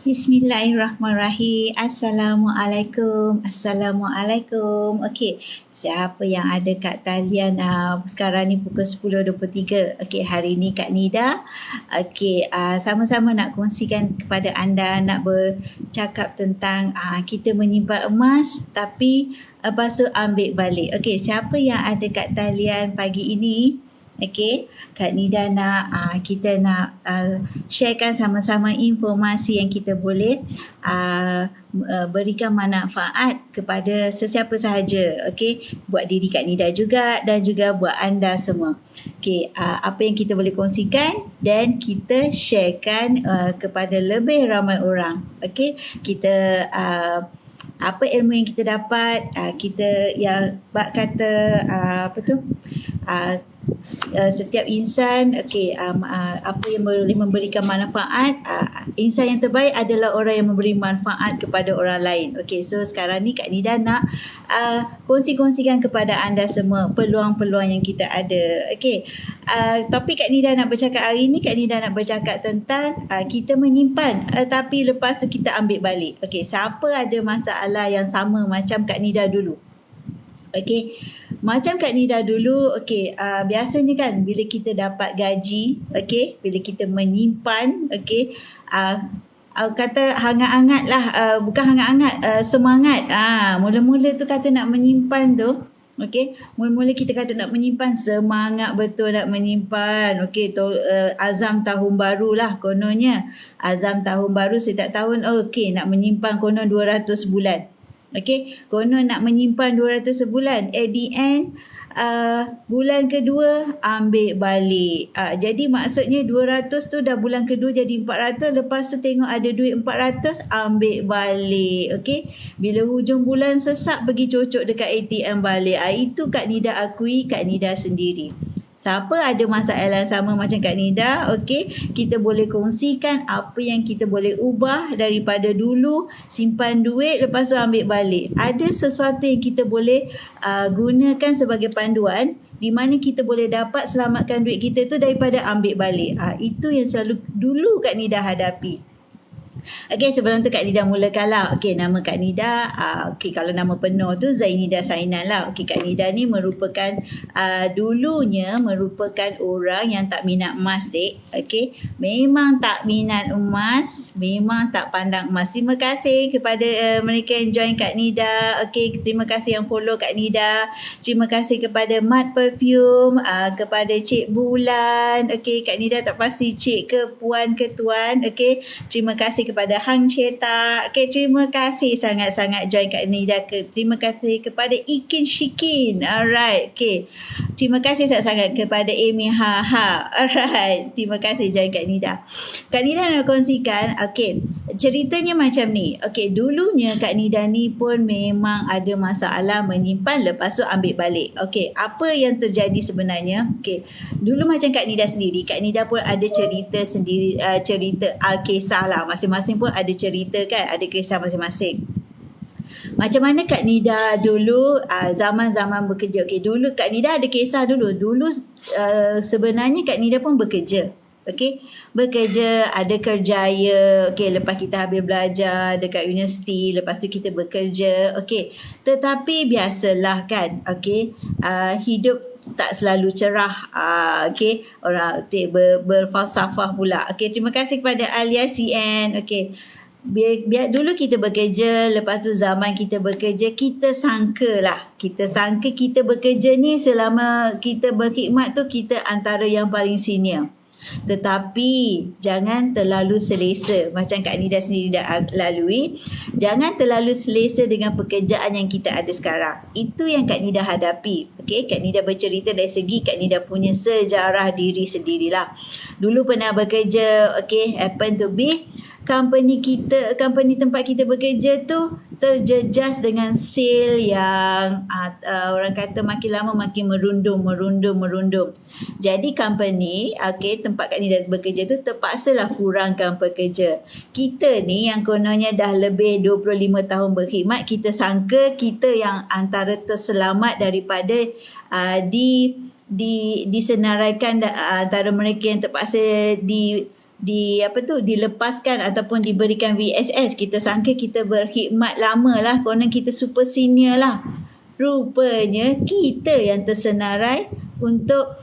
Bismillahirrahmanirrahim. Assalamualaikum. Assalamualaikum. Okey, siapa yang ada kat talian sekarang ni pukul 10.23. Okey, hari ni Kak Nida. Okey, sama-sama nak kongsikan kepada anda, nak bercakap tentang kita menyimpan emas tapi lepas tu ambil balik. Okey, siapa yang ada kat talian pagi ini? Okey, Kak Nida nak kita nak sharekan sama-sama informasi yang kita boleh berikan manfaat kepada sesiapa sahaja. Okey, buat diri Kak Nida juga dan juga buat anda semua. Okey, apa yang kita boleh kongsikan dan kita sharekan kepada lebih ramai orang. Okey, kita apa ilmu yang kita dapat, kita yang kata setiap insan apa yang boleh memberikan manfaat, insan yang terbaik adalah orang yang memberi manfaat kepada orang lain. Okey, so sekarang ni Kak Nida nak kongsikan kepada anda semua peluang-peluang yang kita ada. Okey, topik Kak Nida nak bercakap hari ni, Kak Nida nak bercakap tentang kita menyimpan tapi lepas tu kita ambil balik. Okey, siapa ada masalah yang sama macam Kak Nida dulu? Okey, macam Kak Nida dulu, okey, biasanya kan bila kita dapat gaji, okey, bila kita menyimpan, okey, kata hangat-hangat lah, bukan hangat-hangat, semangat. Mula-mula tu kata nak menyimpan tu, okey, mula-mula kita kata nak menyimpan, semangat betul nak menyimpan. Okey, azam tahun baru lah kononnya. Azam tahun baru setiap tahun, okey, nak menyimpan konon 200 bulan. Okey, konon nak menyimpan 200 sebulan. At the end, bulan kedua ambil balik. Jadi maksudnya 200 tu dah bulan kedua jadi 400. Lepas tu tengok ada duit 400, ambil balik. Okey, bila hujung bulan sesak pergi cocok dekat ATM balik. Itu Kak Nida akui, Kak Nida sendiri. Siapa ada masalah yang sama macam Kak Nida, okey, kita boleh kongsikan apa yang kita boleh ubah daripada dulu simpan duit lepas tu ambil balik. Ada sesuatu yang kita boleh gunakan sebagai panduan di mana kita boleh dapat selamatkan duit kita tu daripada ambil balik. Itu yang selalu dulu Kak Nida hadapi. Okey, sebelum tu Kak Nida mulakan lah. Okey, nama Kak Nida, okey, kalau nama penuh tu Zainida Sainan lah. Okey, Kak Nida ni merupakan, dulunya merupakan orang yang tak minat emas, dek. Okey, memang tak minat emas, memang tak pandang emas. Terima kasih kepada mereka yang join Kak Nida. Okey, terima kasih yang follow Kak Nida. Terima kasih kepada Mat Perfume, kepada Cik Bulan. Okey, Kak Nida tak pasti Cik ke Puan ke Tuan. Okey, terima kasih kepada Hang Cetak. Okay, terima kasih sangat-sangat join Kak Nida. Terima kasih kepada Ikin Shikin. Alright, okay. Terima kasih sangat-sangat kepada Amy Haha. Alright, terima kasih join Kak Nida. Kak Nida nak kongsikan, okay, ceritanya macam ni. Okay, dulunya Kak Nida ni pun memang ada masalah menyimpan lepas tu ambil balik. Okay, apa yang terjadi sebenarnya? Okay, dulu macam Kak Nida sendiri, Kak Nida pun ada cerita sendiri, cerita kisah lah. Masing-masing pun ada cerita kan, ada kisah masing-masing. Macam mana Kak Nida dulu zaman-zaman bekerja. Okey, dulu Kak Nida ada kisah dulu. Dulu sebenarnya Kak Nida pun bekerja. Okey, bekerja, ada kerjaya. Okey, lepas kita habis belajar dekat universiti, lepas tu kita bekerja. Okey, tetapi biasalah kan, okey, hidup tak selalu cerah. Okey, orang berfalsafah pula. Okey, terima kasih kepada Alia CN. Okey, biar dulu kita bekerja, lepas tu zaman kita bekerja, kita sangka kita bekerja ni selama kita berkhidmat tu kita antara yang paling senior. Tetapi jangan terlalu selesa. Macam Kak Nida sendiri dah lalui, jangan terlalu selesa dengan pekerjaan yang kita ada sekarang. Itu yang Kak Nida hadapi. Okay, Kak Nida bercerita dari segi Kak Nida punya sejarah diri sendirilah. Dulu pernah bekerja, okay, happen to be company tempat kita bekerja tu terjejas dengan sale yang orang kata makin lama makin merundum. Jadi company, tempat Kak Nida bekerja tu terpaksalah kurangkan pekerja. Kita ni yang kononnya dah lebih 25 tahun berkhidmat, kita sangka kita yang antara terselamat daripada disenaraikan antara mereka yang terpaksa dilepaskan ataupun diberikan VSS, kita sangka kita berkhidmat lama lah, konon kita super senior lah. Rupanya kita yang tersenarai untuk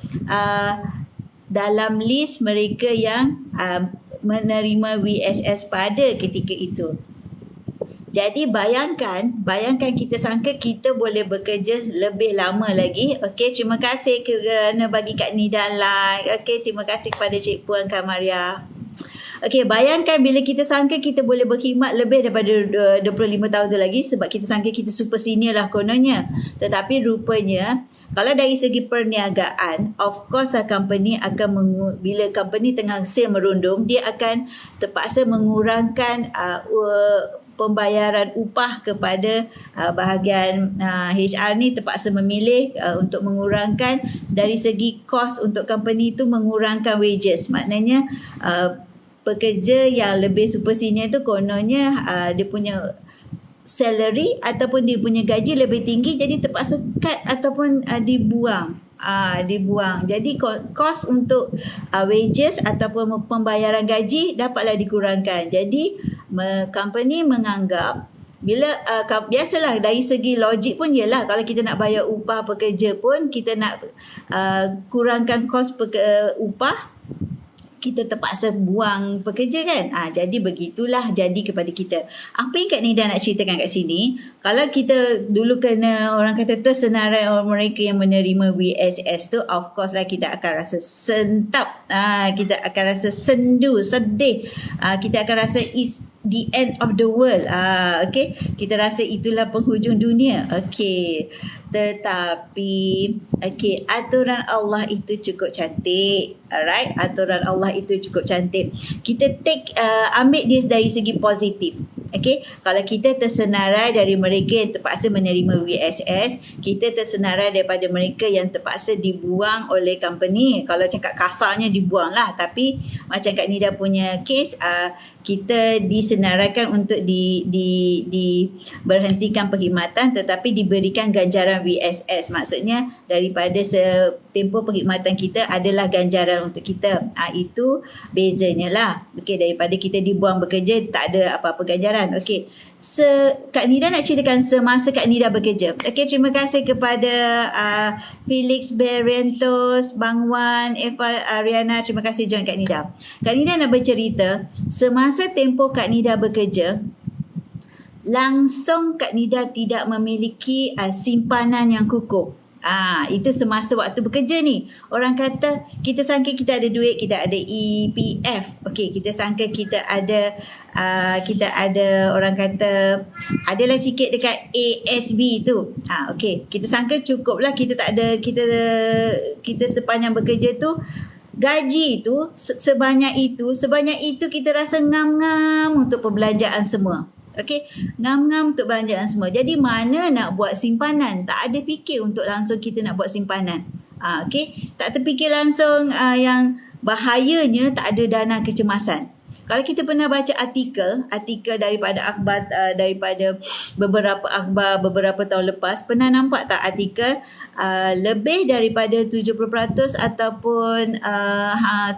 dalam list mereka yang menerima VSS pada ketika itu. Jadi bayangkan kita sangka kita boleh bekerja lebih lama lagi. Okey, terima kasih kerana bagi Kak Nida like. Okey, terima kasih kepada Cik Puan Kak Maria. Okey, bayangkan bila kita sangka kita boleh berkhidmat lebih daripada 25 tahun tu lagi sebab kita sangka kita super senior lah kononnya. Tetapi rupanya kalau dari segi perniagaan, of course company akan bila company tengah sale merundung, dia akan terpaksa mengurangkan pembayaran upah kepada bahagian HR ni, terpaksa memilih untuk mengurangkan dari segi kos untuk company tu, mengurangkan wages. Maknanya pekerja yang lebih super senior tu kononnya dia punya salary ataupun dia punya gaji lebih tinggi, jadi terpaksa cut ataupun dibuang. Jadi kos untuk wages ataupun pembayaran gaji dapatlah dikurangkan. Jadi company menganggap bila biasalah dari segi logik pun ialah kalau kita nak bayar upah pekerja pun kita nak kurangkan kos upah, kita terpaksa buang pekerja kan. Jadi begitulah jadi kepada kita. Apa yang Kak Nida nak ceritakan kat sini, kalau kita dulu kena orang kata tersenarai orang mereka yang menerima VSS tu, of course lah kita akan rasa sentap, kita akan rasa sendu, sedih, kita akan rasa is the end of the world. Okay, kita rasa itulah penghujung dunia. Okay, tetapi okay, aturan Allah itu cukup cantik. Alright, aturan Allah itu cukup cantik. Kita ambil dia dari segi positif. Okay, kalau kita tersenarai dari mereka yang terpaksa menerima VSS, kita tersenarai daripada mereka yang terpaksa dibuang oleh company. Kalau cakap kasarnya dibuang lah, tapi macam Kak Nida punya case, kita disenaraikan untuk berhentikan perkhidmatan tetapi diberikan ganjaran VSS. Maksudnya daripada tempoh perkhidmatan kita adalah ganjaran untuk kita. Itu bezanya lah. Okay, daripada kita dibuang bekerja tak ada apa-apa ganjaran. Okey. Kak Nida nak ceritakan semasa Kak Nida bekerja. Okey, terima kasih kepada Felix Berrientos, Bang Wan, Eva Ariana, terima kasih join Kak Nida. Kak Nida nak bercerita semasa tempoh Kak Nida bekerja, langsung Kak Nida tidak memiliki simpanan yang kukuh. Itu semasa waktu bekerja ni. Orang kata kita sangka kita ada duit, kita ada EPF. Okey, kita sangka kita ada orang kata adalah sikit dekat ASB tu. Okey, kita sangka cukup lah, kita tak ada, kita sepanjang bekerja tu gaji tu sebanyak itu kita rasa ngam-ngam untuk perbelanjaan semua. Okey, ngam-ngam untuk belanjaan semua. Jadi mana nak buat simpanan? Tak ada fikir untuk langsung kita nak buat simpanan. Okey, tak terfikir langsung yang bahayanya tak ada dana kecemasan. Kalau kita pernah baca artikel daripada akhbar, daripada beberapa akhbar beberapa tahun lepas, pernah nampak tak artikel lebih daripada 70% ataupun 75%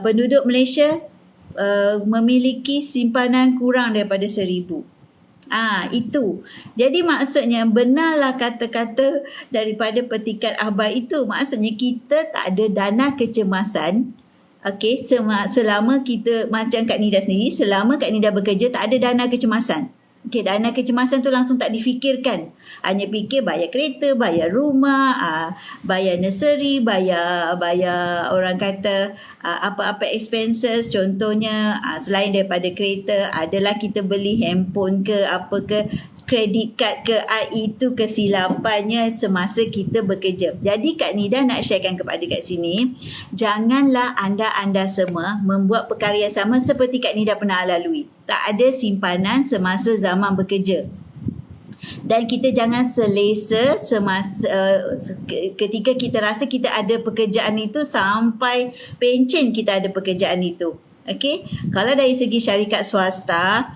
penduduk Malaysia memiliki simpanan kurang daripada 1,000. Itu. Jadi maksudnya benarlah kata-kata daripada petikan akhbar itu. Maksudnya kita tak ada dana kecemasan. Okey, selama kita, macam Kak Nida sendiri, selama Kak Nida bekerja tak ada dana kecemasan. Okey, dana kecemasan tu langsung tak difikirkan. Hanya fikir bayar kereta, bayar rumah, bayar nursery, bayar orang kata apa-apa expenses. Contohnya selain daripada kereta adalah kita beli handphone ke apa ke, credit card ke, itu kesilapannya semasa kita bekerja. Jadi Kak Nida nak sharekan kepada kat sini, janganlah anda semua membuat perkara yang sama seperti Kak Nida pernah lalui. Tak ada simpanan semasa zaman bekerja. Dan kita jangan selesa ketika kita rasa kita ada pekerjaan itu sampai pencen kita ada pekerjaan itu. Okey, kalau dari segi syarikat swasta,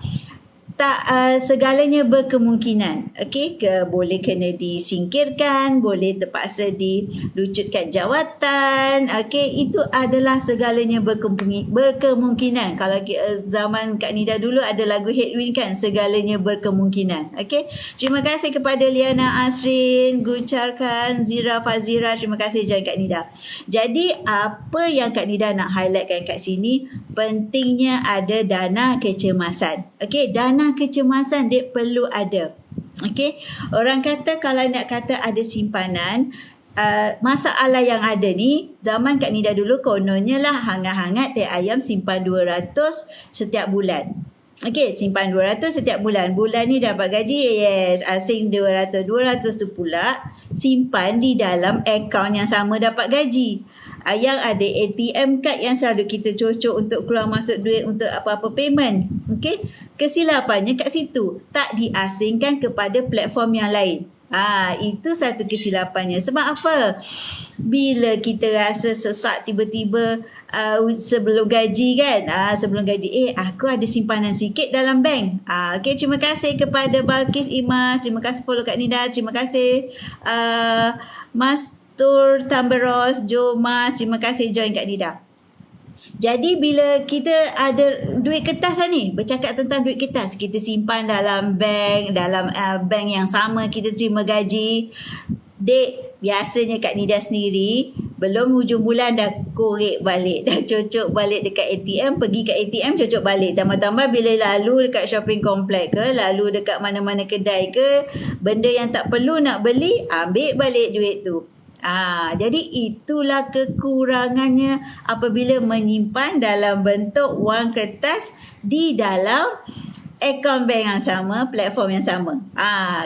tak segalanya berkemungkinan. Okey, boleh kena disingkirkan, boleh terpaksa dilucutkan jawatan. Okey, itu adalah segalanya berkemungkinan. Kalau zaman Kak Nida dulu ada lagu Headwind kan, segalanya berkemungkinan. Okey, terima kasih kepada Liana Asrin, Gucarkan, Zira Fazira. Terima kasih Jan Kak Nida. Jadi apa yang Kak Nida nak highlightkan kat sini, pentingnya ada dana kecemasan. Okey, dana kecemasan dia perlu ada. Okey, orang kata kalau nak kata ada simpanan, masalah yang ada ni, zaman Kak Nida dulu kononnya lah hangat-hangat teh ayam simpan 200 setiap bulan. Okey, simpan 200 setiap bulan. Bulan ni dapat gaji, yes, asing 200. 200 tu pula simpan di dalam akaun yang sama dapat gaji. Yang ada ATM card yang selalu kita cocok untuk keluar masuk duit untuk apa-apa payment. Okey, kesilapannya kat situ. Tak diasingkan kepada platform yang lain. Itu satu kesilapannya. Sebab apa? Bila kita rasa sesak tiba-tiba sebelum gaji kan, sebelum gaji, aku ada simpanan sikit dalam bank. Okay, terima kasih kepada Balkis Imas, terima kasih follow Kak Nida, terima kasih Mas Tur Tamberos, Jo Mas, terima kasih join Kak Nida. Jadi bila kita ada duit kertas lah ni, bercakap tentang duit kertas, kita simpan dalam bank, dalam bank yang sama kita terima gaji. Dek, biasanya Kak Nida sendiri belum hujung bulan dah korek balik, dah cocok balik dekat ATM, pergi kat ATM cocok balik. Tambah-tambah bila lalu dekat shopping complex ke, lalu dekat mana-mana kedai ke, benda yang tak perlu nak beli, ambil balik duit tu. Jadi itulah kekurangannya apabila menyimpan dalam bentuk wang kertas di dalam akaun bank yang sama, platform yang sama.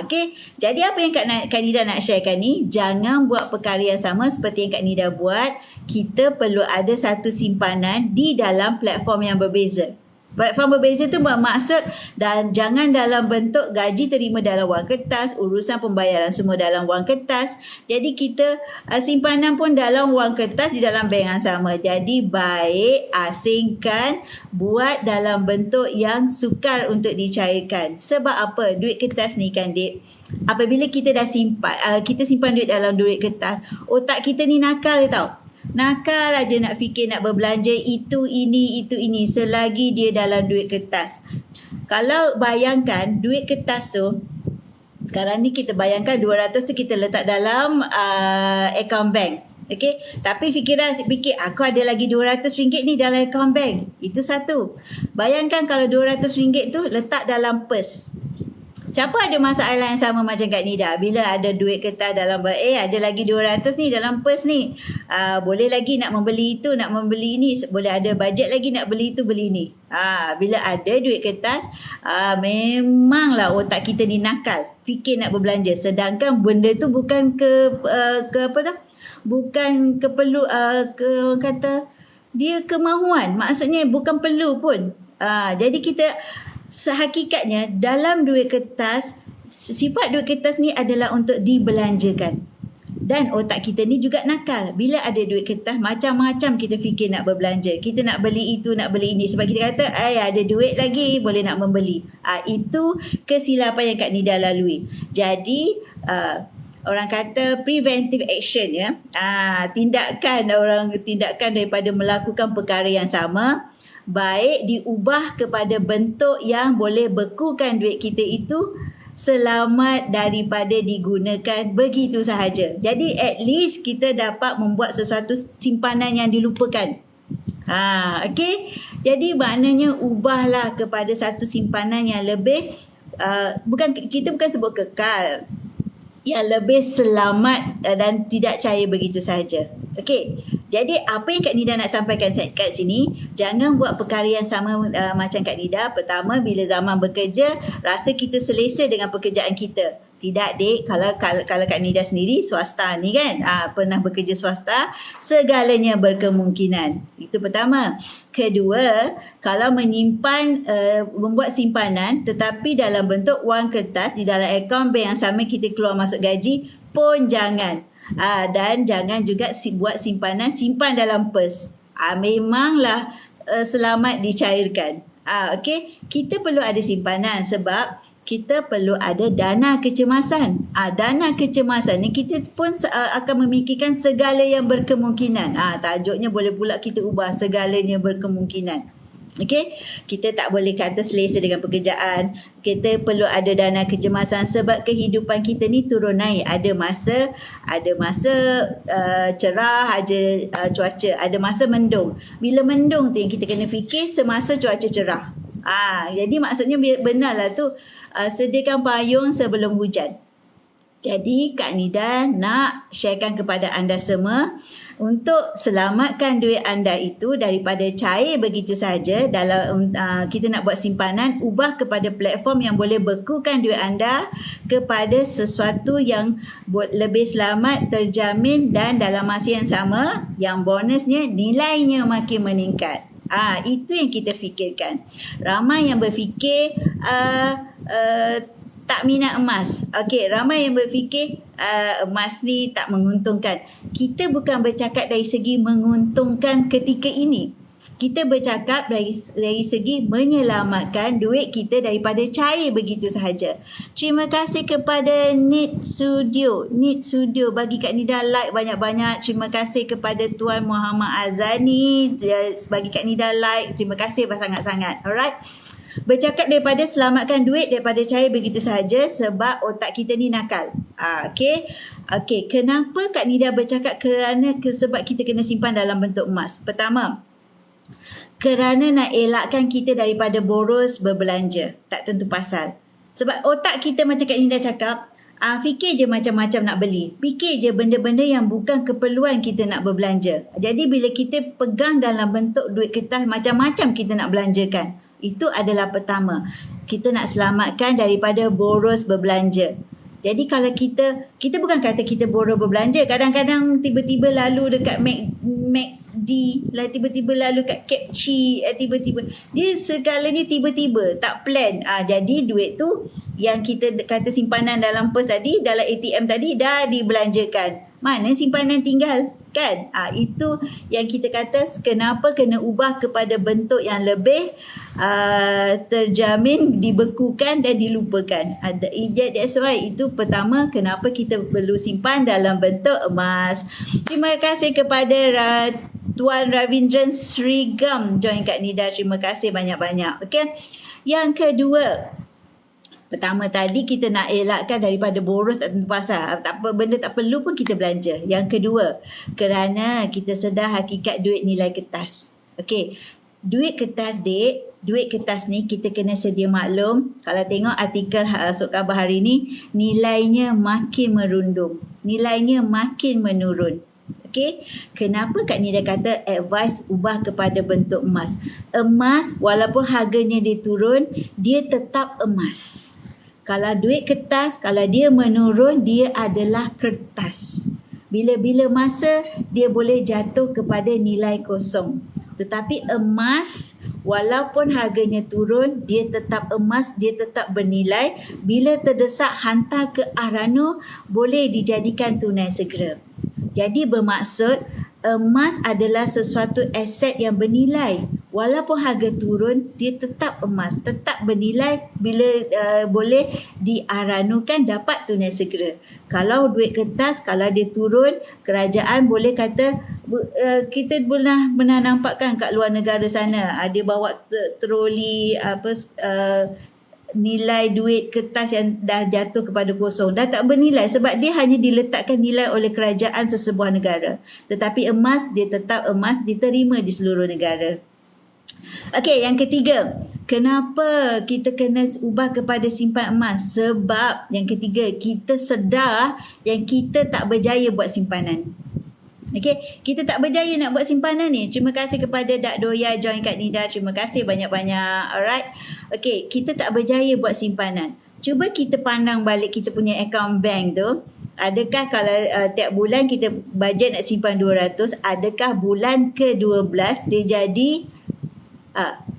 Okay. Jadi apa yang Kak Nida nak sharekan ni, jangan buat perkara yang sama seperti yang Kak Nida buat. Kita perlu ada satu simpanan di dalam platform yang berbeza. Platform berbeza tu bermaksud dan jangan dalam bentuk gaji terima dalam wang kertas, urusan pembayaran semua dalam wang kertas. Jadi kita simpanan pun dalam wang kertas di dalam bank yang sama. Jadi baik asingkan, buat dalam bentuk yang sukar untuk dicairkan. Sebab apa? Duit kertas ni kan, Dek, apabila kita dah simpan, kita simpan duit dalam duit kertas, otak kita ni nakal tau. Nakal aja nak fikir nak berbelanja itu ini selagi dia dalam duit kertas. Kalau bayangkan duit kertas tu, sekarang ni kita bayangkan 200 tu kita letak dalam akaun bank. Okey, tapi fikir aku ada lagi RM200 ni dalam akaun bank. Itu satu. Bayangkan kalau RM200 tu letak dalam pers. Siapa ada masalah yang sama macam Kak Nida? Bila ada duit kertas dalam ada lagi 200 ni dalam pers ni. Boleh lagi nak membeli itu, nak membeli ini. Boleh ada bajet lagi nak beli itu, beli ini. Bila ada duit kertas, memanglah otak kita ni nakal. Fikir nak berbelanja. Sedangkan benda tu bukan bukan orang kata dia kemahuan. Maksudnya bukan perlu pun. Jadi kita sehakikatnya dalam duit kertas, sifat duit kertas ni adalah untuk dibelanjakan. Dan otak kita ni juga nakal. Bila ada duit kertas, macam-macam kita fikir nak berbelanja. Kita nak beli itu, nak beli ini. Sebab kita kata, ada duit lagi, boleh nak membeli. Itu kesilapan yang Kak Nida lalui. Jadi, orang kata preventive action ya. Tindakan daripada melakukan perkara yang sama, baik diubah kepada bentuk yang boleh bekukan duit kita itu, selamat daripada digunakan begitu sahaja. Jadi at least kita dapat membuat sesuatu simpanan yang dilupakan. Okey. Jadi maknanya ubahlah kepada satu simpanan yang lebih kita bukan sebut kekal, yang lebih selamat dan tidak cair begitu sahaja. Okey. Jadi apa yang Kak Nida nak sampaikan kat sini, jangan buat perkara yang sama macam Kak Nida. Pertama, bila zaman bekerja, rasa kita selesa dengan pekerjaan kita. Tidak, Dek. Kalau Kak Nida sendiri swasta ni kan, pernah bekerja swasta, segalanya berkemungkinan. Itu pertama. Kedua, kalau menyimpan, membuat simpanan tetapi dalam bentuk wang kertas di dalam akaun bank yang sama kita keluar masuk gaji pun jangan. Dan jangan juga buat simpan dalam pers. Memanglah selamat dicairkan. Okey, kita perlu ada simpanan sebab kita perlu ada dana kecemasan. Dana kecemasan ni kita pun akan memikirkan segala yang berkemungkinan. Tajuknya boleh pula kita ubah segalanya berkemungkinan. Okey, kita tak boleh kata selesa dengan pekerjaan. Kita perlu ada dana kecemasan sebab kehidupan kita ni turun naik. Ada masa cerah, ada cuaca, ada masa mendung. Bila mendung tu yang kita kena fikir semasa cuaca cerah. Jadi maksudnya benarlah tu, sediakan payung sebelum hujan. Jadi Kak Nida nak sharekan kepada anda semua untuk selamatkan duit anda itu daripada cair begitu saja. Dalam kita nak buat simpanan, ubah kepada platform yang boleh bekukan duit anda kepada sesuatu yang lebih selamat, terjamin dan dalam masa yang sama, yang bonusnya nilainya makin meningkat. Itu yang kita fikirkan. Ramai yang berfikir tak minat emas. Okey, ramai yang berfikir emas ni tak menguntungkan. Kita bukan bercakap dari segi menguntungkan ketika ini. Kita bercakap dari segi menyelamatkan duit kita daripada cair begitu sahaja. Terima kasih kepada Nit Studio. Bagi Kak Nida like banyak-banyak. Terima kasih kepada Tuan Muhammad Azani. Bagi Kak Nida like. Terima kasih sangat-sangat. Alright. Bercakap daripada selamatkan duit daripada cair begitu sahaja sebab otak kita ni nakal. Okey, kenapa Kak Nida bercakap sebab kita kena simpan dalam bentuk emas? Pertama, kerana nak elakkan kita daripada boros berbelanja. Tak tentu pasal. Sebab otak kita macam Kak Nida cakap, fikir je macam-macam nak beli. Fikir je benda-benda yang bukan keperluan kita nak berbelanja. Jadi bila kita pegang dalam bentuk duit kertas, macam-macam kita nak belanjakan. Itu adalah pertama. Kita nak selamatkan daripada boros berbelanja. Jadi kalau kita bukan kata kita boros berbelanja. Kadang-kadang tiba-tiba lalu dekat McD lah, tiba-tiba lalu kat Capchi, tiba-tiba. Dia segalanya tiba-tiba, tak plan. Jadi duit tu yang kita kata simpanan dalam pos tadi, dalam ATM tadi dah dibelanjakan. Mana simpanan tinggal? Kan? Itu yang kita kata kenapa kena ubah kepada bentuk yang lebih terjamin, dibekukan dan dilupakan. That's why itu pertama kenapa kita perlu simpan dalam bentuk emas. Terima kasih kepada Tuan Ravindran Srigam join Kak Nida. Terima kasih banyak-banyak. Okey. Yang kedua, pertama tadi kita nak elakkan daripada boros tak tentu pasal. Tak apa, benda tak perlu pun kita belanja. Yang kedua, kerana kita sedar hakikat duit nilai kertas. Okey. Duit kertas ni kita kena sedia maklum. Kalau tengok artikel Surat Khabar hari ni, nilainya makin merundum. Nilainya makin menurun. Okey, kenapa Kak Nida kata advice ubah kepada bentuk emas? Emas walaupun harganya dia turun, dia tetap emas. Kalau duit kertas, kalau dia menurun, dia adalah kertas. Bila-bila masa, dia boleh jatuh kepada nilai kosong. Tetapi emas, walaupun harganya turun, dia tetap emas, dia tetap bernilai. Bila terdesak hantar ke Arano, boleh dijadikan tunai segera. Jadi bermaksud, emas adalah sesuatu aset yang bernilai. Walaupun harga turun, dia tetap emas, tetap bernilai bila boleh diaranukan dapat tunai segera. Kalau duit kertas, kalau dia turun, kerajaan boleh kata, kita pernah nampakkan kat luar negara sana, dia bawa troli nilai duit kertas yang dah jatuh kepada kosong, dah tak bernilai sebab dia hanya diletakkan nilai oleh kerajaan sesebuah negara. Tetapi emas, dia tetap emas, diterima di seluruh negara. Okey, yang ketiga, kenapa kita kena ubah kepada simpan emas? Sebab yang ketiga, kita sedar yang kita tak berjaya buat simpanan. Okey, kita tak berjaya nak buat simpanan ni. Terima kasih kepada Dak Doya join Kak Nida. Terima kasih banyak-banyak. Alright. Okey, kita tak berjaya buat simpanan. Cuba kita pandang balik kita punya account bank tu. Adakah kalau tiap bulan kita bajet nak simpan 200, adakah bulan ke-12 dia jadi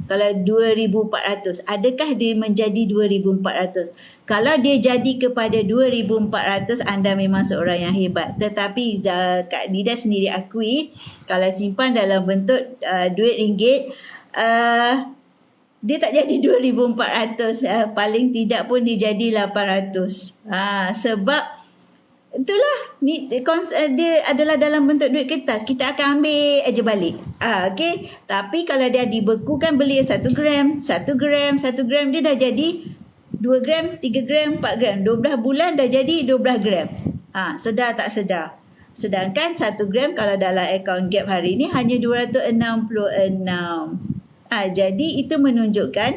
kalau 2,400, adakah dia menjadi 2,400? Kalau dia jadi kepada 2,400, anda memang seorang yang hebat. Tetapi Kak Nida sendiri akui, kalau simpan dalam bentuk duit ringgit, dia tak jadi 2,400, paling tidak pun dia jadi 800. Sebab itulah dia adalah dalam bentuk duit kertas, kita akan ambil aja balik. Okey, tapi kalau dia dibekukan, beli 1 gram, 1 gram, 1 gram, dia dah jadi 2 gram, 3 gram, 4 gram. 12 bulan dah jadi 12 gram. Sedar tak sedar. Sedangkan 1 gram kalau dalam akaun Gap hari ni hanya 266. Jadi itu menunjukkan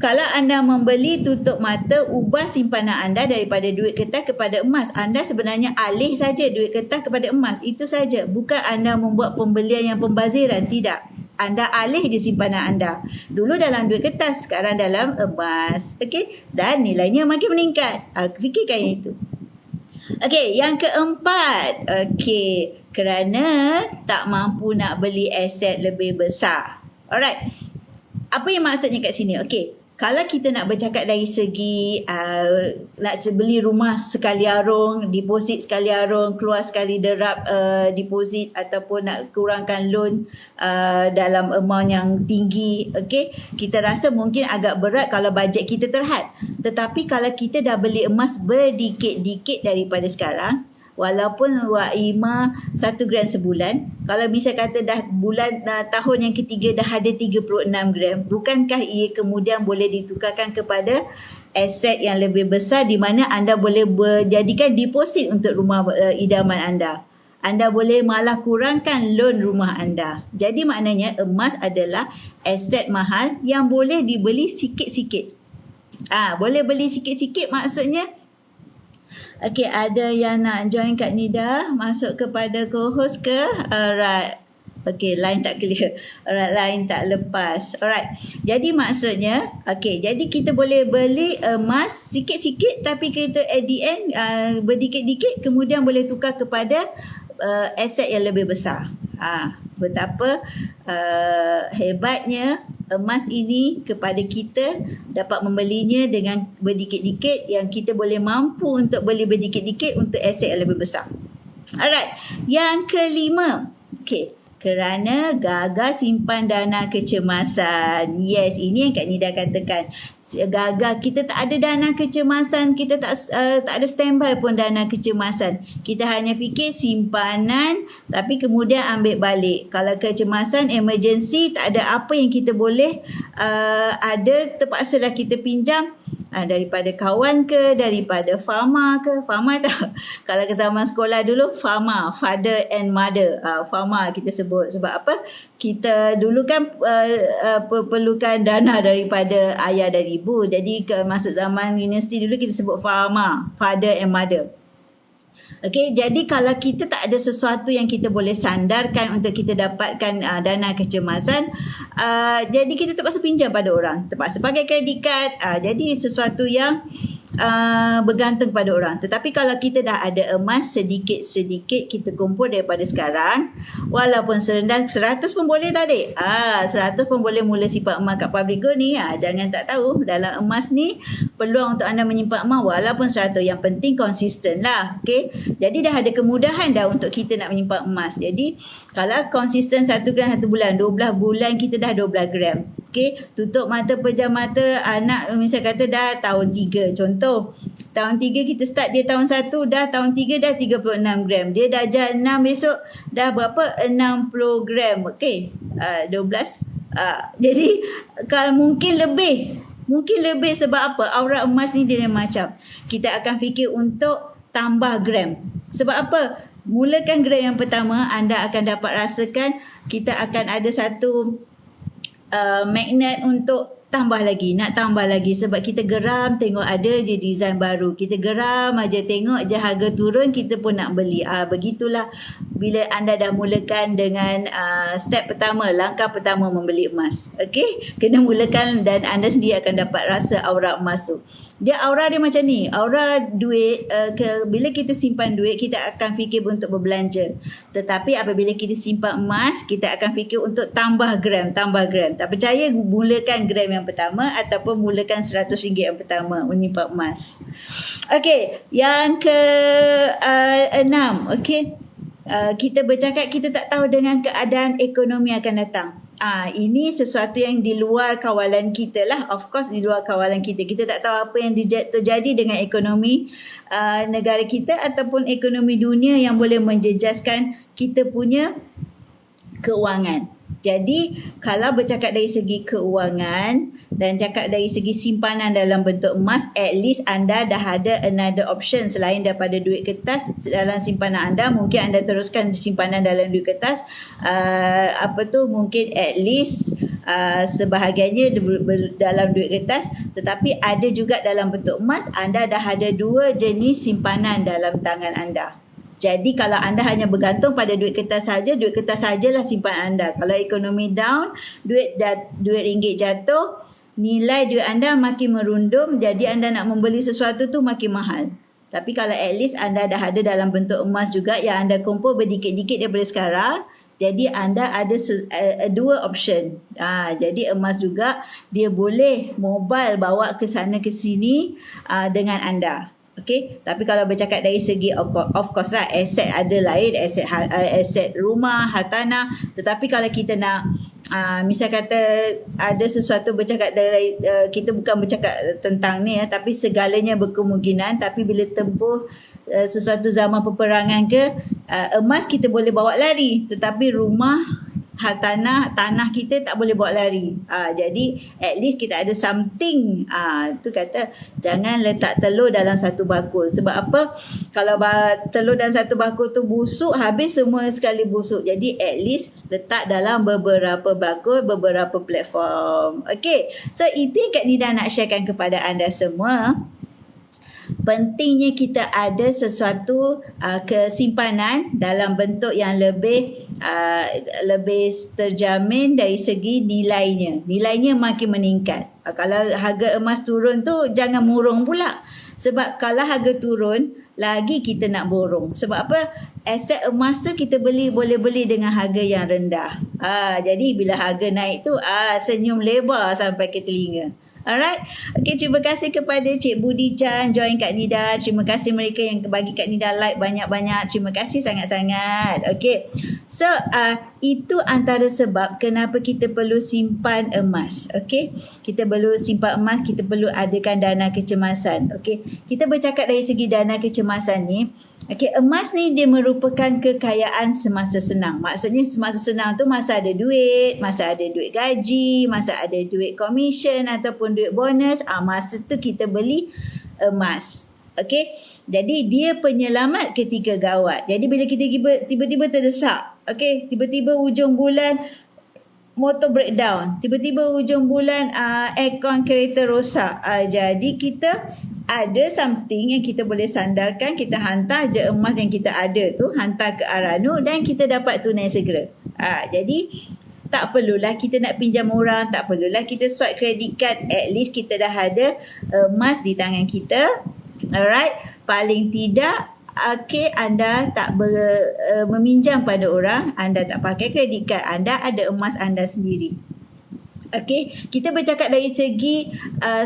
kalau anda membeli tutup mata, ubah simpanan anda daripada duit kertas kepada emas. Anda sebenarnya alih saja duit kertas kepada emas. Itu saja. Bukan anda membuat pembelian yang pembaziran. Tidak. Anda alih je simpanan anda. Dulu dalam duit kertas, sekarang dalam emas. Okey? Dan nilainya makin meningkat. Fikirkan yang itu. Okey, yang keempat. Okey, kerana tak mampu nak beli aset lebih besar. Alright. Apa yang maksudnya kat sini? Okey, kalau kita nak bercakap dari segi nak beli rumah sekali arung, deposit sekali arung, keluar sekali derap deposit ataupun nak kurangkan loan dalam amount yang tinggi, okey, kita rasa mungkin agak berat kalau bajet kita terhad. Tetapi kalau kita dah beli emas berdikit-dikit daripada sekarang, walaupun Wak Ima 1 gram sebulan, kalau misal kata dah bulan tahun yang ketiga dah ada 36 gram, bukankah ia kemudian boleh ditukarkan kepada aset yang lebih besar di mana anda boleh berjadikan deposit untuk rumah idaman anda. Anda boleh malah kurangkan loan rumah anda. Jadi maknanya emas adalah aset mahal yang boleh dibeli sikit-sikit. Boleh beli sikit-sikit maksudnya. Okey, ada yang nak join Kak Nida, masuk kepada co-host ke? Alright. Okey, line tak clear. Alright, line tak lepas. Alright. Jadi maksudnya, okey, jadi kita boleh beli emas sikit-sikit tapi kita at the end berdikit-dikit kemudian boleh tukar kepada aset yang lebih besar. Betapa hebatnya emas ini kepada kita, dapat membelinya dengan berdikit-dikit yang kita boleh mampu untuk beli berdikit-dikit untuk aset yang lebih besar. Alright, yang kelima. Okey, kerana gagal simpan dana kecemasan. Yes, ini yang Kak Nida katakan. Gagal, kita tak ada dana kecemasan, kita tak ada standby pun dana kecemasan. Kita hanya fikir simpanan tapi kemudian ambil balik. Kalau kecemasan emergency, tak ada apa yang kita boleh ada, terpaksalah kita pinjam daripada kawan ke, daripada Fama ke. Fama tak? Kalau ke zaman sekolah dulu, Fama, father and mother. Fama kita sebut. Sebab apa? Kita dulu kan perlukan dana daripada ayah dan ibu. Jadi masuk zaman universiti dulu kita sebut Fama, father and mother. Okey, jadi kalau kita tak ada sesuatu yang kita boleh sandarkan untuk kita dapatkan dana kecemasan, jadi kita terpaksa pinjam pada orang, terpaksa pakai kredit card, jadi sesuatu yang bergantung pada orang. Tetapi kalau kita dah ada emas sedikit-sedikit kita kumpul daripada sekarang, walaupun serendah 100 pun boleh tak adik? 100 pun boleh mula simpan emas kat Public Gold ni. Jangan tak tahu, dalam emas ni peluang untuk anda menyimpan emas walaupun 100, yang penting konsisten lah. Okay? Jadi dah ada kemudahan dah untuk kita nak menyimpan emas. Jadi kalau konsisten 1 gram 1 bulan, 12 bulan kita dah 12 gram. Okay? Tutup mata, pejam mata, anak misal kata dah tahun 3 contoh. Tahun 3 kita start, dia tahun 1, dah tahun 3 dah 36 gram. Dia dah darjah 6 besok dah berapa? 60 gram. Okey. 12. Jadi kalau mungkin lebih sebab apa? Aura emas ni dia macam kita akan fikir untuk tambah gram. Sebab apa? Mulakan gram yang pertama, anda akan dapat rasakan kita akan ada satu magnet untuk tambah lagi, nak tambah lagi sebab kita geram tengok ada je design baru. Kita geram aja tengok je harga turun, kita pun nak beli. Begitulah bila anda dah mulakan dengan step pertama, langkah pertama membeli emas. Okey, kena mulakan dan anda sendiri akan dapat rasa aura emas tu. Aura dia macam ni, aura duit, bila kita simpan duit, kita akan fikir untuk berbelanja. Tetapi apabila kita simpan emas, kita akan fikir untuk tambah gram. Tak percaya, mulakan gram yang pertama ataupun mulakan RM100 yang pertama menyimpan emas. Okey, yang ke-6, okey. Kita bercakap kita tak tahu dengan keadaan ekonomi akan datang. ini sesuatu yang di luar kawalan kita lah. Of course di luar kawalan kita. Kita tak tahu apa yang terjadi dengan ekonomi negara kita ataupun ekonomi dunia yang boleh menjejaskan kita punya keuangan. Jadi kalau bercakap dari segi keuangan dan cakap dari segi simpanan dalam bentuk emas, at least anda dah ada another option selain daripada duit kertas dalam simpanan anda. Mungkin anda teruskan simpanan dalam duit kertas, mungkin at least sebahagiannya dalam duit kertas, tetapi ada juga dalam bentuk emas. Anda dah ada dua jenis simpanan dalam tangan anda. Jadi kalau anda hanya bergantung pada duit kertas saja, duit kertas sajalah simpanan anda. Kalau ekonomi down, duit ringgit jatuh, nilai duit anda makin merundum, jadi anda nak membeli sesuatu tu makin mahal. Tapi kalau at least anda dah ada dalam bentuk emas juga yang anda kumpul berdikit-dikit daripada sekarang, jadi anda ada dua option. Jadi emas juga dia boleh mobile bawa ke sana ke sini dengan anda. Okey, tapi kalau bercakap dari segi of course lah, aset ada lain, aset rumah, hartanah. Tetapi kalau kita nak misal kata ada sesuatu bercakap dari kita bukan bercakap tentang ni tapi segalanya berkemungkinan. Tapi bila tempuh sesuatu zaman peperangan ke, emas kita boleh bawa lari, tetapi rumah, hartanah, tanah kita tak boleh bawa lari. Jadi at least kita ada something. Tu kata jangan letak telur dalam satu bakul. Sebab apa? Kalau telur dalam satu bakul tu busuk, habis semua sekali busuk. Jadi at least letak dalam beberapa bakul, beberapa platform. Okay, so itu yang Kak Nida nak sharekan kepada anda semua. Pentingnya kita ada sesuatu kesimpanan dalam bentuk yang lebih terjamin dari segi nilainya. Nilainya makin meningkat. Kalau harga emas turun tu jangan murung pula. Sebab kalau harga turun lagi kita nak borong. Sebab apa? Aset emas tu kita boleh beli dengan harga yang rendah. Jadi bila harga naik tu senyum lebar sampai ke telinga. Alright. Okay, terima kasih kepada Cik Budi Chan join Kak Nida. Terima kasih mereka yang bagi Kak Nida like banyak-banyak. Terima kasih sangat-sangat. Okay. So, itu antara sebab kenapa kita perlu simpan emas. Okay. Kita perlu simpan emas, kita perlu adakan dana kecemasan. Okay. Kita bercakap dari segi dana kecemasan ni. Okay, emas ni dia merupakan kekayaan semasa senang. Maksudnya semasa senang tu masa ada duit, masa ada duit gaji, masa ada duit commission ataupun duit bonus, masa tu kita beli emas. Okay, jadi dia penyelamat ketika gawat. Jadi bila kita tiba-tiba terdesak, okay, tiba-tiba hujung bulan motor breakdown, tiba-tiba hujung bulan aircon kereta rosak, jadi kita ada something yang kita boleh sandarkan, kita hantar je emas yang kita ada tu, hantar ke Aranu dan kita dapat tunai segera. Jadi tak perlulah kita nak pinjam orang, tak perlulah kita swipe credit card, at least kita dah ada emas di tangan kita. Alright, paling tidak anda tak meminjam pada orang, anda tak pakai credit card, anda ada emas anda sendiri. Okay, kita bercakap dari segi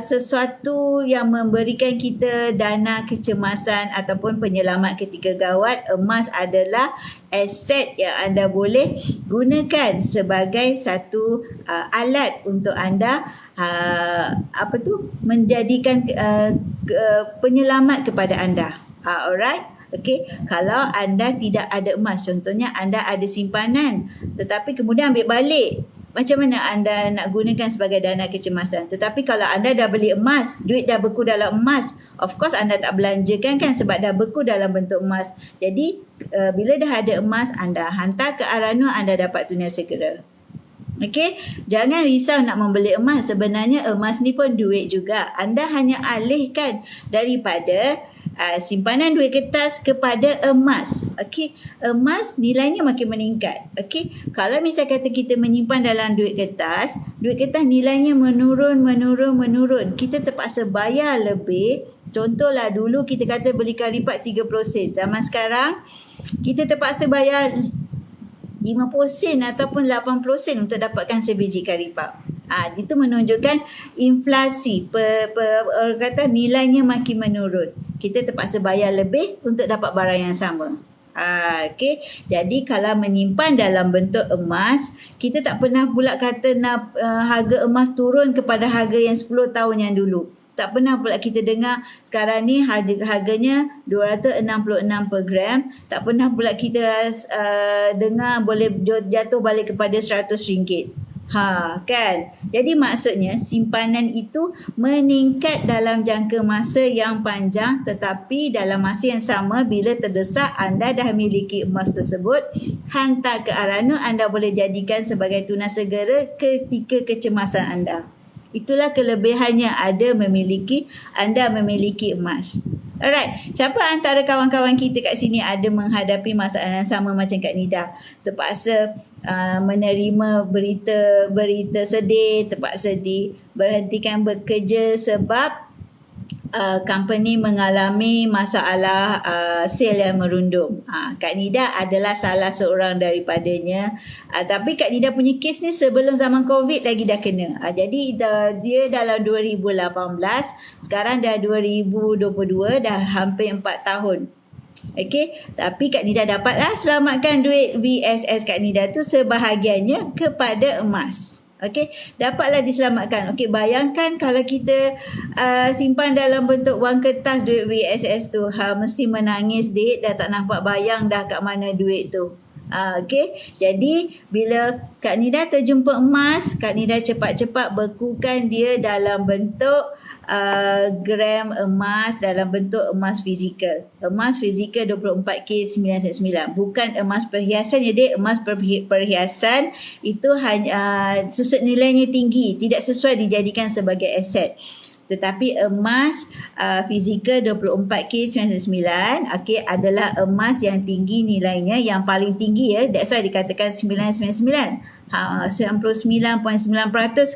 sesuatu yang memberikan kita dana kecemasan ataupun penyelamat ketika gawat. Emas adalah aset yang anda boleh gunakan sebagai satu alat untuk anda menjadikan penyelamat kepada anda. Alright. Okey, kalau anda tidak ada emas, contohnya anda ada simpanan tetapi kemudian ambil balik, macam mana anda nak gunakan sebagai dana kecemasan? Tetapi kalau anda dah beli emas, duit dah beku dalam emas, of course anda tak belanjakan kan sebab dah beku dalam bentuk emas. Jadi bila dah ada emas, anda hantar ke Aranu, anda dapat tunai segera. Okey, jangan risau nak membeli emas. Sebenarnya emas ni pun duit juga. Anda hanya alihkan daripada simpanan duit kertas kepada emas. Okey, emas nilainya makin meningkat. Okey, kalau misal kata kita menyimpan dalam duit kertas nilainya menurun. Kita terpaksa bayar lebih. Contohlah dulu kita kata beli karipat 30 sen. Zaman sekarang kita terpaksa bayar 50 sen ataupun 80 sen untuk dapatkan sebiji karipap. Itu menunjukkan inflasi, kata nilainya makin menurun. Kita terpaksa bayar lebih untuk dapat barang yang sama. Okey. Jadi kalau menyimpan dalam bentuk emas, kita tak pernah pula kata nak harga emas turun kepada harga yang 10 tahun yang dulu. Tak pernah pula kita dengar sekarang ni harganya 266 per gram. Tak pernah pula kita dengar boleh jatuh balik kepada RM100. Kan? Jadi maksudnya simpanan itu meningkat dalam jangka masa yang panjang, tetapi dalam masa yang sama bila terdesak anda dah memiliki emas tersebut, hantar ke Arana, anda boleh jadikan sebagai tunas segera ketika kecemasan anda. Itulah kelebihannya anda memiliki emas. Alright, siapa antara kawan-kawan kita kat sini ada menghadapi masalah yang sama macam Kak Nida? Terpaksa menerima berita sedih, terpaksa diberhentikan bekerja sebab company mengalami masalah sale yang merundum. Kak Nida adalah salah seorang daripadanya. Tapi Kak Nida punya kes ni sebelum zaman COVID lagi dah kena. Jadi dia dalam 2018, sekarang dah 2022, dah hampir 4 tahun. Okey, tapi Kak Nida dapatlah selamatkan duit VSS Kak Nida tu sebahagiannya kepada emas. Okey, dapatlah diselamatkan. Okey, bayangkan kalau kita simpan dalam bentuk wang kertas duit VSS tu, mesti menangis dik, dah tak nampak bayang dah kat mana duit tu. Okey, jadi bila Kak Nida terjumpa emas, Kak Nida cepat-cepat bekukan dia dalam bentuk gram emas, dalam bentuk emas fizikal. Emas fizikal 24K99. Bukan emas perhiasan ya dek. Emas perhiasan itu hanya susut nilainya tinggi, tidak sesuai dijadikan sebagai aset. Tetapi emas fizikal 24K99 adalah emas yang tinggi nilainya, yang paling tinggi ya. That's why dikatakan 999. 99.9%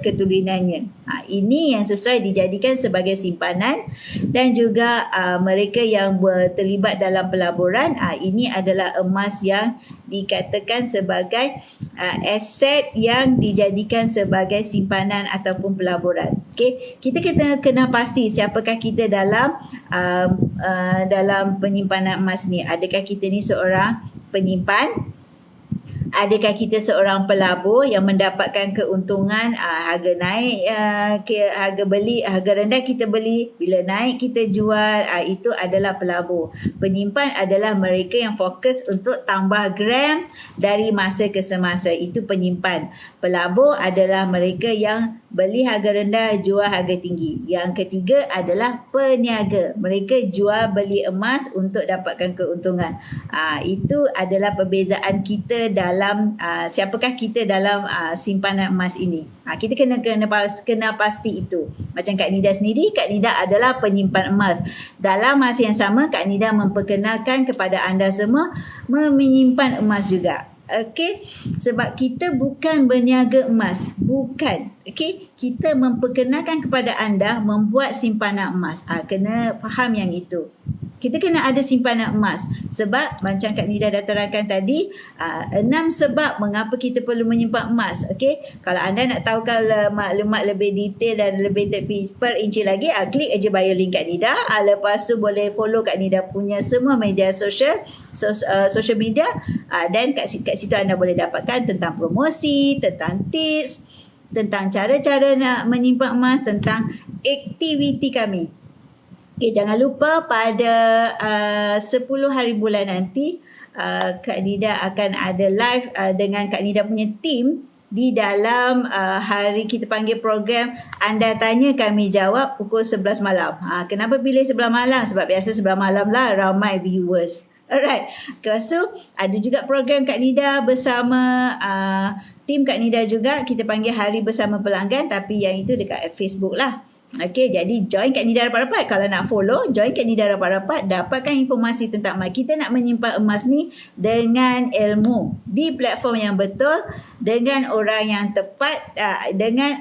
keturunannya. Ini yang sesuai dijadikan sebagai simpanan, dan juga mereka yang terlibat dalam pelaburan, ini adalah emas yang dikatakan sebagai aset yang dijadikan sebagai simpanan ataupun pelaburan. Okey, kita kena pasti siapakah kita dalam penyimpanan emas ni. Adakah kita ni seorang penyimpan? Adakah kita seorang pelabur yang mendapatkan keuntungan, harga naik, harga rendah kita beli, bila naik kita jual, itu adalah pelabur. Penyimpan adalah mereka yang fokus untuk tambah gram dari masa ke semasa, itu penyimpan. Pelabur adalah mereka yang beli harga rendah, jual harga tinggi. Yang ketiga adalah peniaga. Mereka jual beli emas untuk dapatkan keuntungan. Itu adalah perbezaan kita dalam siapakah kita dalam simpanan emas ini. Kita kena pasti itu. Macam Kak Nida sendiri, Kak Nida adalah penyimpan emas. Dalam masa yang sama, Kak Nida memperkenalkan kepada anda semua menyimpan emas juga. Okey, sebab kita bukan berniaga emas, bukan. Okey, kita memperkenalkan kepada anda membuat simpanan emas. Kena faham yang itu. Kita kena ada simpanan emas. Sebab macam Kak Nida dah terangkan tadi, 6 sebab mengapa kita perlu menyimpan emas. Okey, kalau anda nak tahu maklumat lebih detail dan lebih terinci lagi, klik aja bio link Kak Nida. Lepas tu boleh follow Kak Nida punya semua media social media, dan kat situ anda boleh dapatkan tentang promosi, tentang tips, tentang cara-cara nak menyimpan emas, tentang aktiviti kami. Okay, jangan lupa pada 10 hari bulan nanti, Kak Nida akan ada live dengan Kak Nida punya team di dalam hari kita panggil program Anda Tanya Kami Jawab pukul 11 malam. Kenapa pilih 11 malam? Sebab biasa 11 malam lah ramai viewers. Alright. Lepas tu ada juga program Kak Nida bersama tim Kak Nida juga. Kita panggil Hari Bersama Pelanggan, tapi yang itu dekat Facebook lah. Okey, jadi join Kak Nida rapat-rapat. Kalau nak follow, join Kak Nida rapat-rapat. Dapatkan informasi tentang emas. Kita nak menyimpan emas ni dengan ilmu di platform yang betul, dengan orang yang tepat, dengan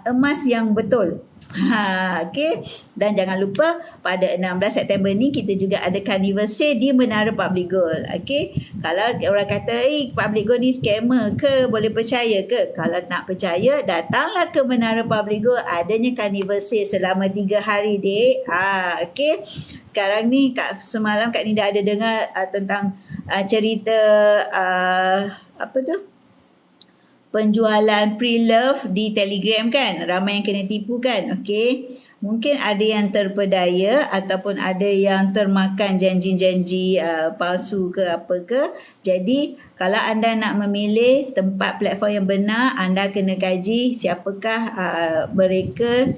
emas yang betul. Okey. Dan jangan lupa pada 16 September ni kita juga ada carnival sale di Menara Public Gold. Okey. Kalau orang kata Public Gold ni scammer ke, boleh percaya ke? Kalau nak percaya, datanglah ke Menara Public Gold, adanya carnival sale selama 3 hari, dek. Okey. Sekarang ni semalam Kak Nida ada dengar tentang cerita apa tu? Penjualan pre-love di Telegram kan. Ramai yang kena tipu kan. Okey. Mungkin ada yang terpedaya ataupun ada yang termakan janji-janji palsu ke apa ke. Jadi kalau anda nak memilih tempat platform yang benar, anda kena kaji siapakah mereka,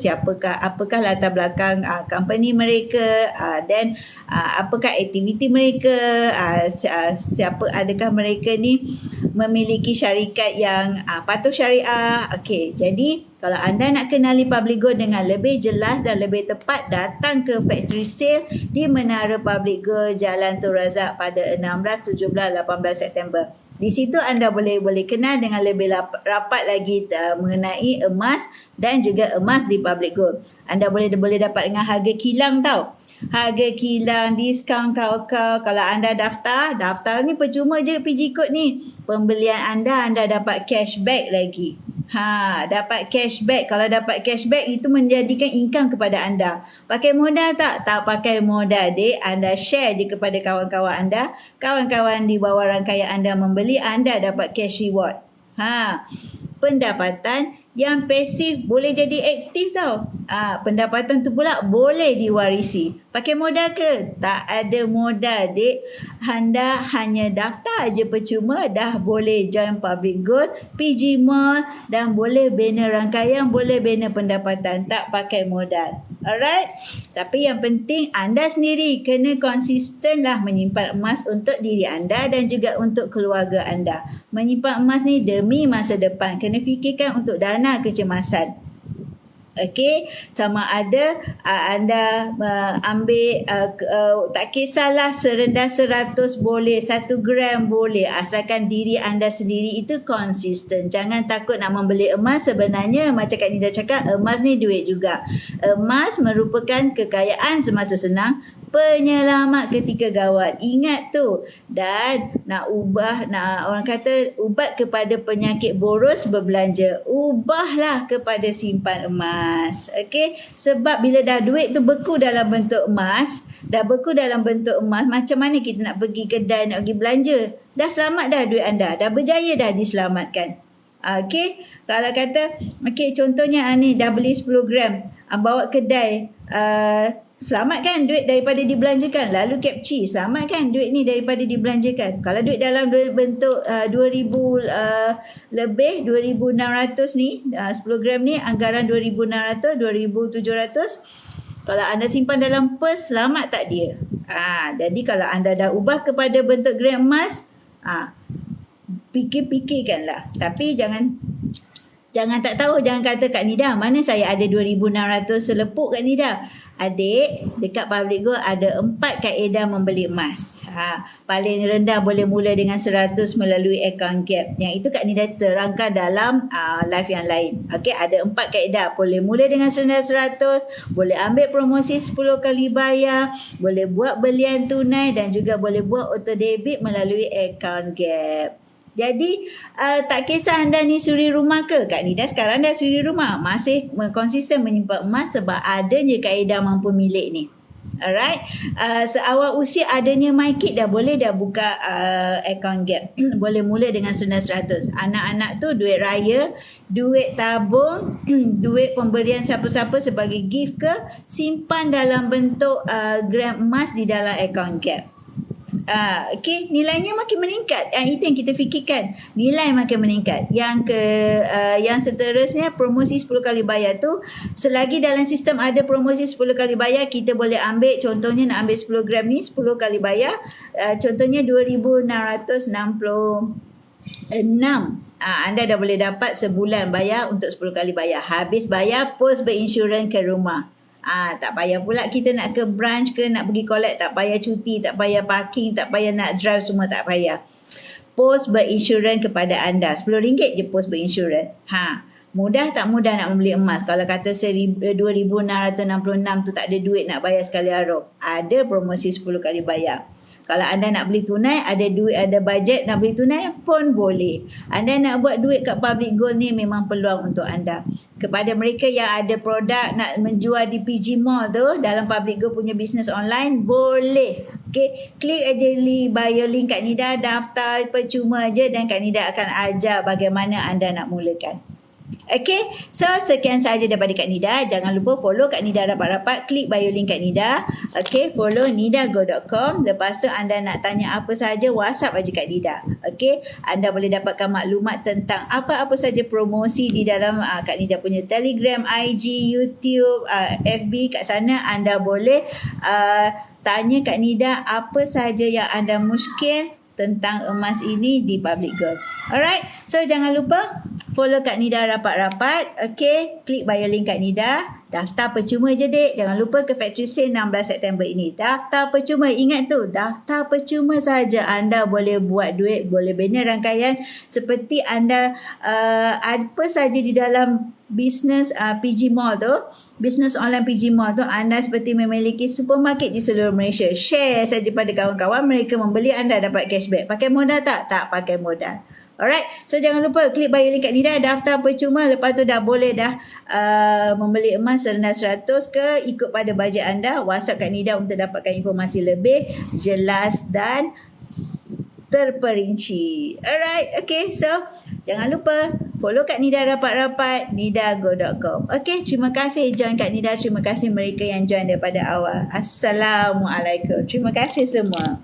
apakah latar belakang company mereka, dan apakah aktiviti mereka, adakah mereka ni memiliki syarikat yang patuh syariah. Okey, jadi kalau anda nak kenali Public Gold dengan lebih jelas dan lebih tepat, datang ke factory sale di Menara Public Gold Jalan Tun Razak pada 16, 17, 18 September. Di situ anda boleh kenal dengan lebih rapat lagi mengenai emas dan juga emas di Public Gold. Anda boleh dapat dengan harga kilang tau. Harga kilang, diskaun kau-kau. Kalau anda daftar ni percuma je PG Code ni. Pembelian anda dapat cashback lagi. Dapat cashback. Kalau dapat cashback itu menjadikan income kepada anda. Pakai modal tak? Tak pakai modal, dek. Anda share je kepada kawan-kawan anda. Kawan-kawan di bawah rangkaian anda membeli, anda dapat cash reward. Pendapatan yang pasif boleh jadi aktif tau. Pendapatan tu pula boleh diwarisi. Pakai modal ke? Tak ada modal, dek. Anda hanya daftar aja percuma, dah boleh join Public Gold, PG Mall, dan boleh bina rangkaian, boleh bina pendapatan. Tak pakai modal. Alright? Tapi yang penting anda sendiri kena konsisten lah menyimpan emas untuk diri anda dan juga untuk keluarga anda. Menyimpan emas ni demi masa depan. Kena fikirkan untuk dana kecemasan. Okey, sama ada anda ambil tak kisahlah serendah 100 boleh, 1 gram boleh, asalkan diri anda sendiri itu konsisten. Jangan takut nak membeli emas. Sebenarnya macam Kak Nida cakap, emas ni duit juga. Emas merupakan kekayaan semasa senang, penyelamat ketika gawat. Ingat tu. Dan nak orang kata ubat kepada penyakit boros berbelanja. Ubahlah kepada simpan emas. Okey? Sebab bila dah duit tu beku dalam bentuk emas, macam mana kita nak pergi kedai, nak pergi belanja? Dah selamat dah duit anda. Dah berjaya dah diselamatkan. Okey? Kalau kata, okey, contohnya ni dah beli 10 gram. Bawa kedai, selamat kan duit daripada dibelanjakan. Lalu capci, selamat kan duit ni daripada dibelanjakan. Kalau duit dalam bentuk 2,000 lebih, 2,600 ni, 10 gram ni anggaran 2,600, 2,700. Kalau anda simpan dalam pers, selamat tak dia? Jadi kalau anda dah ubah kepada bentuk gram emas, fikir-fikirkanlah. Tapi jangan tak tahu, jangan kata Kak Nida, mana saya ada 2,600 selepuk Kak Nida. Adik, dekat Public Gold ada 4 kaedah membeli emas. Paling rendah boleh mula dengan 100 melalui account gap. Yang itu Kak Nida terangkan dalam live yang lain. Okey, ada 4 kaedah. Boleh mula dengan serendah 100, boleh ambil promosi 10 kali bayar, boleh buat belian tunai dan juga boleh buat auto debit melalui account gap. Jadi tak kisah anda ni suri rumah ke, Kak Nida sekarang dah suri rumah, masih konsisten menyimpan emas sebab adanya kaedah mampu milik ni. Alright, seawal usia adanya MyKit dah boleh buka account gap. Boleh mula dengan serendah 100. Anak-anak tu duit raya, duit tabung, duit pemberian siapa-siapa sebagai gift ke, simpan dalam bentuk gram emas di dalam account gap. Okey, nilainya makin meningkat. Itu yang kita fikirkan. Nilai makin meningkat. Yang seterusnya, promosi 10 kali bayar tu, selagi dalam sistem ada promosi 10 kali bayar, kita boleh ambil, contohnya nak ambil 10 gram ni 10 kali bayar, contohnya 2,666. Anda dah boleh dapat sebulan bayar untuk 10 kali bayar. Habis bayar, pos berinsurans ke rumah. Tak payah pula kita nak ke branch ke, nak pergi collect, tak payah cuti, tak payah parking, tak payah nak drive, semua tak payah. pos berinsurans kepada anda. RM10 je pos berinsurans. Mudah tak mudah nak membeli emas? Kalau kata 2,666 tu tak ada duit nak bayar sekali aruf, ada promosi 10 kali bayar. Kalau anda nak beli tunai, ada duit, ada bajet nak beli tunai pun boleh. Anda nak buat duit kat Public Gold ni memang peluang untuk anda. Kepada mereka yang ada produk nak menjual di PG Mall tu, dalam Public Gold punya bisnes online, boleh. Okay, klik aja bio link Kak Nida, daftar percuma aja dan Kak Nida akan ajar bagaimana anda nak mulakan. Okay, so sekian sahaja daripada Kak Nida. Jangan lupa follow Kak Nida rapat-rapat. Klik bio link Kak Nida. Okay, follow nidago.com. Lepas tu anda nak tanya apa sahaja, WhatsApp aja Kak Nida. Okay, anda boleh dapatkan maklumat tentang apa-apa saja promosi di dalam Kak Nida punya Telegram, IG, YouTube, FB. Kat sana anda boleh tanya Kak Nida apa sahaja yang anda muskil tentang emas ini di Public Gold. Alright, so jangan lupa follow Kak Nida rapat-rapat. Okay, klik bio link Kak Nida. Daftar percuma je dek. Jangan lupa ke Factory Sale 16 September ini. Daftar percuma. Ingat tu, daftar percuma saja. Anda boleh buat duit, boleh bina rangkaian seperti anda apa saja di dalam bisnes PG Mall tu. Bisnes online PG Mall tu, anda seperti memiliki supermarket di seluruh Malaysia. Share saja pada kawan-kawan, mereka membeli, anda dapat cashback. Pakai modal tak? Tak pakai modal. Alright, so jangan lupa klik bio link Kak Nida, daftar percuma, lepas tu dah boleh dah membeli emas serendah 100 ke, ikut pada bajet anda. WhatsApp Kak Nida untuk dapatkan informasi lebih jelas dan terperinci. Alright, okay, so jangan lupa follow Kak Nida rapat-rapat, nidago.com. Okay, terima kasih join Kak Nida. Terima kasih mereka yang join daripada awal. Assalamualaikum. Terima kasih semua.